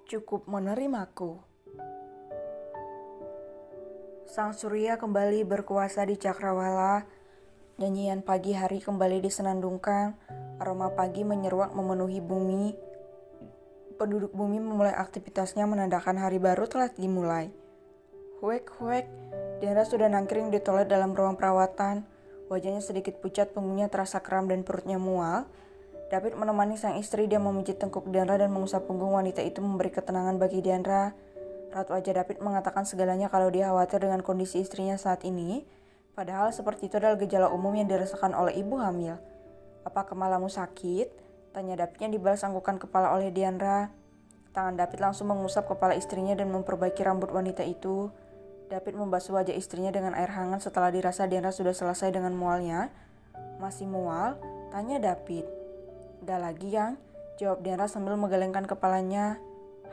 Cukup menerimaku. Sang surya kembali berkuasa di cakrawala. Nyanyian pagi hari kembali disenandungkan. Aroma pagi menyeruak memenuhi bumi. Penduduk bumi memulai aktivitasnya menandakan hari baru telah dimulai. Huek, Diandra sudah nangkring di toilet dalam ruang perawatan. Wajahnya sedikit pucat, punggungnya terasa kram dan perutnya mual. David menemani sang istri, dia memijit tengkuk Diandra dan mengusap punggung wanita itu memberi ketenangan bagi Diandra. Raut wajah David mengatakan segalanya kalau dia khawatir dengan kondisi istrinya saat ini. Padahal seperti itu adalah gejala umum yang dirasakan oleh ibu hamil. Apa kepalamu sakit? Tanya David yang dibalas anggukan kepala oleh Diandra. Tangan David langsung mengusap kepala istrinya dan memperbaiki rambut wanita itu. David membasuh wajah istrinya dengan air hangat setelah dirasa Diandra sudah selesai dengan mualnya. Masih mual? Tanya David. Udah lagi yang? Jawab Diandra sambil menggelengkan kepalanya.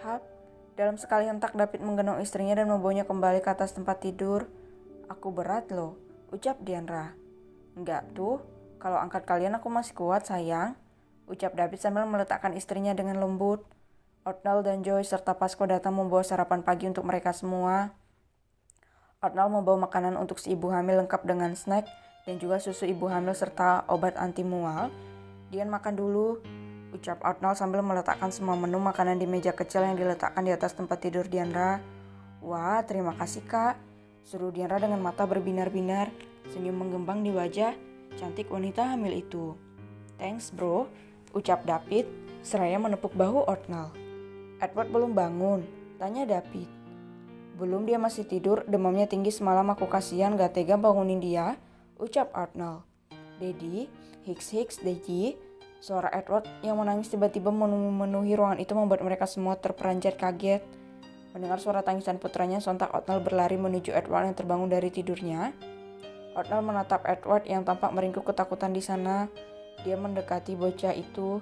Hap, dalam sekali hentak David menggendong istrinya dan membawanya kembali ke atas tempat tidur. Aku berat loh, ucap Diandra. Enggak tuh, kalau angkat kalian aku masih kuat sayang, ucap David sambil meletakkan istrinya dengan lembut. Otnal dan Joy serta Pasco datang membawa sarapan pagi untuk mereka semua. Otnal membawa makanan untuk si ibu hamil lengkap dengan snack dan juga susu ibu hamil serta obat anti mual. Dian makan dulu, ucap Otnal sambil meletakkan semua menu makanan di meja kecil yang diletakkan di atas tempat tidur Diandra. Wah, terima kasih kak, seru Diandra dengan mata berbinar-binar, senyum menggembang di wajah cantik wanita hamil itu. Thanks bro, ucap David, seraya menepuk bahu Otnal. Edward belum bangun, tanya David. Belum, dia masih tidur, demamnya tinggi semalam, aku kasihan gak tega bangunin dia, ucap Otnal. Daddy, Hicks, Daddy. Suara Edward yang menangis tiba-tiba memenuhi ruangan itu membuat mereka semua terperanjat kaget. Mendengar suara tangisan putranya, sontak Otnal berlari menuju Edward yang terbangun dari tidurnya. Otnal menatap Edward yang tampak meringkuk ketakutan di sana. Dia mendekati bocah itu.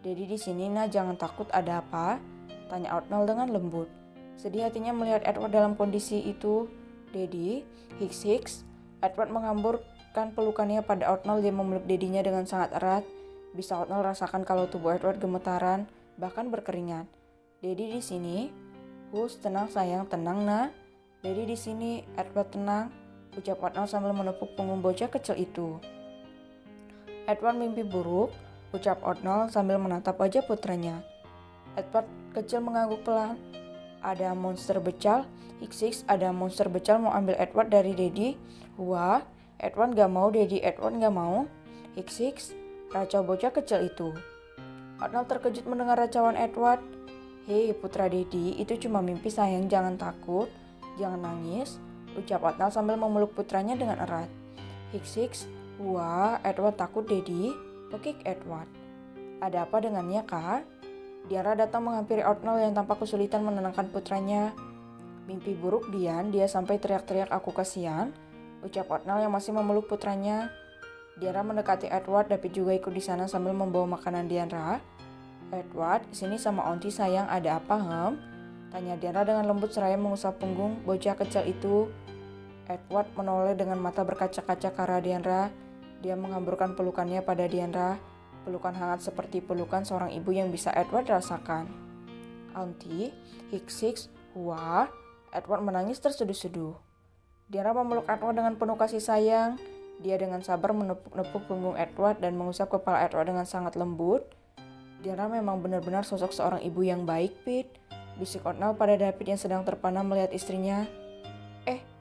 Daddy di sini nah, jangan takut, ada apa? Tanya Otnal dengan lembut. Sedih hatinya melihat Edward dalam kondisi itu. Daddy, Hicks. Edward mengamburkan pelukannya pada Otnal. Dia memeluk dedinya dengan sangat erat. Bisa Otnal rasakan kalau tubuh Edward gemetaran, bahkan berkeringat. Daddy di sini. Tenang sayang, tenang nah. Daddy di sini, Edward tenang, ucap Otnal sambil menepuk punggung bocah kecil itu. Edward mimpi buruk, ucap Otnal sambil menatap wajah putranya. Edward kecil mengangguk pelan. Ada monster becal, Hicks, ada monster becal mau ambil Edward dari Daddy. Wah, Edward gak mau, Daddy, Edward gak mau. Hicks, racau bocah kecil itu. Otnal terkejut mendengar racauan Edward. Hei putra Daddy, itu cuma mimpi sayang, jangan takut, jangan nangis, ucap Otnal sambil memeluk putranya dengan erat. Hicks, wah Edward takut Daddy, pekik Edward. Ada apa dengannya kak? Diandra datang menghampiri Otnal yang tampak kesulitan menenangkan putranya. Mimpi buruk Dian, dia sampai teriak-teriak aku kasihan, ucap Otnal yang masih memeluk putranya. Diandra mendekati Edward, David juga ikut di sana sambil membawa makanan Diandra. Edward, sini sama Onti sayang, ada apa Tanya Diandra dengan lembut seraya mengusap punggung bocah kecil itu. Edward menoleh dengan mata berkaca-kaca ke arah Diandra. Dia menghamburkan pelukannya pada Diandra. Pelukan hangat seperti pelukan seorang ibu yang bisa Edward rasakan. Auntie, Hicks, wah, Edward menangis terseduh-seduh. Diandra memeluk Edward dengan penuh kasih sayang. Dia dengan sabar menepuk-nepuk punggung Edward dan mengusap kepala Edward dengan sangat lembut. Diandra memang benar-benar sosok seorang ibu yang baik, Pete, bisik Otnal pada David yang sedang terpana melihat istrinya.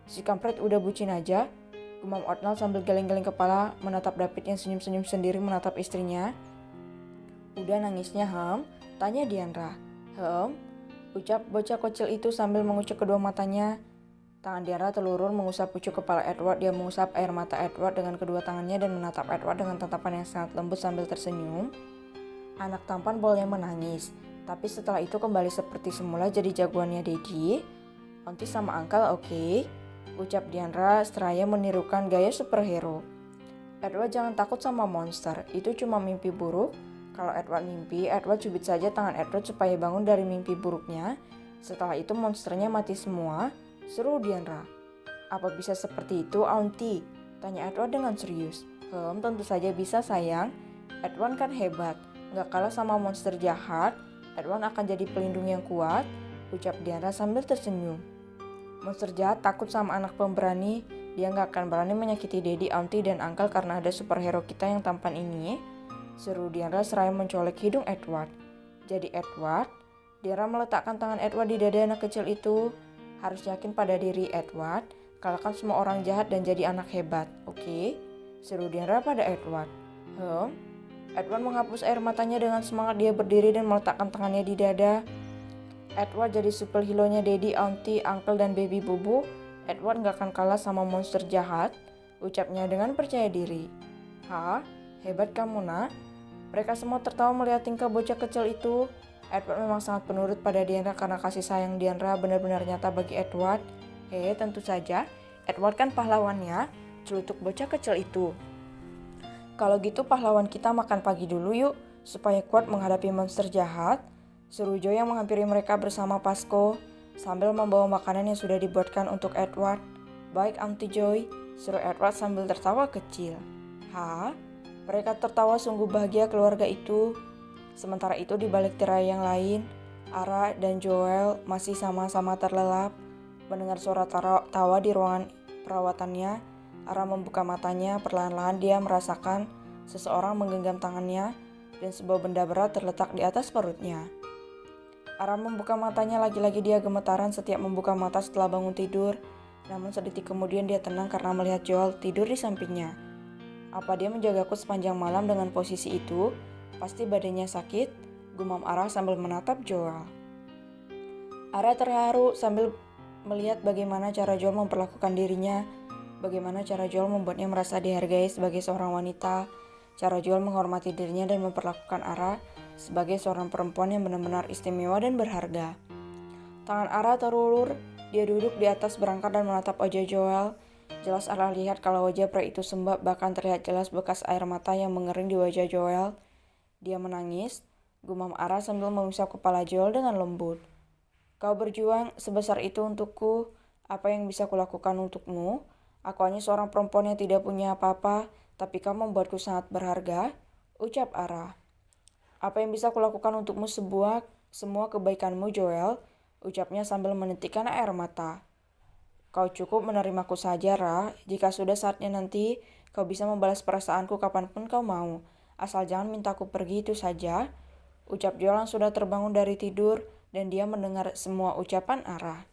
Si kampret udah bucin aja, gumam Otnal sambil geleng-geleng kepala menatap David yang senyum-senyum sendiri menatap istrinya. Udah nangisnya, tanya Diandra. Ucap bocah kecil itu sambil mengucuk kedua matanya. Tangan Diandra telurur mengusap pucuk kepala Edward. Dia mengusap air mata Edward dengan kedua tangannya dan menatap Edward dengan tatapan yang sangat lembut sambil tersenyum. Anak tampan boleh menangis, tapi setelah itu kembali seperti semula jadi jagoannya Daddy. Onti sama Uncle, oke? ucap Diandra seraya menirukan gaya superhero. Edward jangan takut sama monster, itu cuma mimpi buruk. Kalau Edward mimpi, Edward cubit saja tangan Edward supaya bangun dari mimpi buruknya. Setelah itu monsternya mati semua, seru Diandra. Apa bisa seperti itu, Auntie? Tanya Edward dengan serius. Tentu saja bisa sayang. Edward kan hebat, gak kalah sama monster jahat. Edward akan jadi pelindung yang kuat, ucap Diandra sambil tersenyum. Monster jahat takut sama anak pemberani. Dia gak akan berani menyakiti Daddy, Auntie, dan Uncle karena ada superhero kita yang tampan ini. Seru Diandra seraya mencolek hidung Edward. Jadi Edward, Diandra meletakkan tangan Edward di dada anak kecil itu. Harus yakin pada diri Edward, kalahkan semua orang jahat dan jadi anak hebat, oke? Seru Diandra pada Edward. Edward menghapus air matanya dengan semangat. Dia berdiri dan meletakkan tangannya di dada. Edward jadi superhero-nya Daddy, Auntie, Uncle, dan Baby Bubu. Edward gak akan kalah sama monster jahat, ucapnya dengan percaya diri. Hebat kamu nak. Mereka semua tertawa melihat tingkah bocah kecil itu. Edward memang sangat penurut pada Diandra karena kasih sayang Diandra benar-benar nyata bagi Edward. Tentu saja, Edward kan pahlawannya, celutuk bocah kecil itu. Kalau gitu pahlawan kita makan pagi dulu yuk, supaya kuat menghadapi monster jahat. Seru Joy yang menghampiri mereka bersama Pasco, sambil membawa makanan yang sudah dibuatkan untuk Edward. Baik Auntie Joy, seru Edward sambil tertawa kecil. Mereka tertawa sungguh bahagia keluarga itu. Sementara itu di balik tirai yang lain, Ara dan Joel masih sama-sama terlelap. Mendengar suara tawa di ruangan perawatannya, Ara membuka matanya. Perlahan-lahan dia merasakan seseorang menggenggam tangannya dan sebuah benda berat terletak di atas perutnya. Ara membuka matanya, lagi-lagi dia gemetaran setiap membuka mata setelah bangun tidur. Namun sedetik kemudian dia tenang karena melihat Joel tidur di sampingnya. Apa dia menjagaku sepanjang malam dengan posisi itu? Pasti badannya sakit, gumam Ara sambil menatap Joel. Ara terharu sambil melihat bagaimana cara Joel memperlakukan dirinya, bagaimana cara Joel membuatnya merasa dihargai sebagai seorang wanita, cara Joel menghormati dirinya dan memperlakukan Ara sebagai seorang perempuan yang benar-benar istimewa dan berharga. Tangan Ara terulur, dia duduk di atas berangkat dan menatap wajah Joel. Jelas Ara lihat kalau wajah pria itu sembab, bahkan terlihat jelas bekas air mata yang mengering di wajah Joel. Dia menangis, gumam Ara sambil mengusap kepala Joel dengan lembut. Kau berjuang sebesar itu untukku, apa yang bisa kulakukan untukmu? Aku hanya seorang perempuan yang tidak punya apa-apa, tapi kau membuatku sangat berharga, ucap Ara. Apa yang bisa kulakukan untukmu semua kebaikanmu Joel, ucapnya sambil menitikkan air mata. Kau cukup menerimaku saja Ra, jika sudah saatnya nanti kau bisa membalas perasaanku kapanpun kau mau, asal jangan mintaku pergi itu saja, ucap Joel yang sudah terbangun dari tidur dan dia mendengar semua ucapan Ara.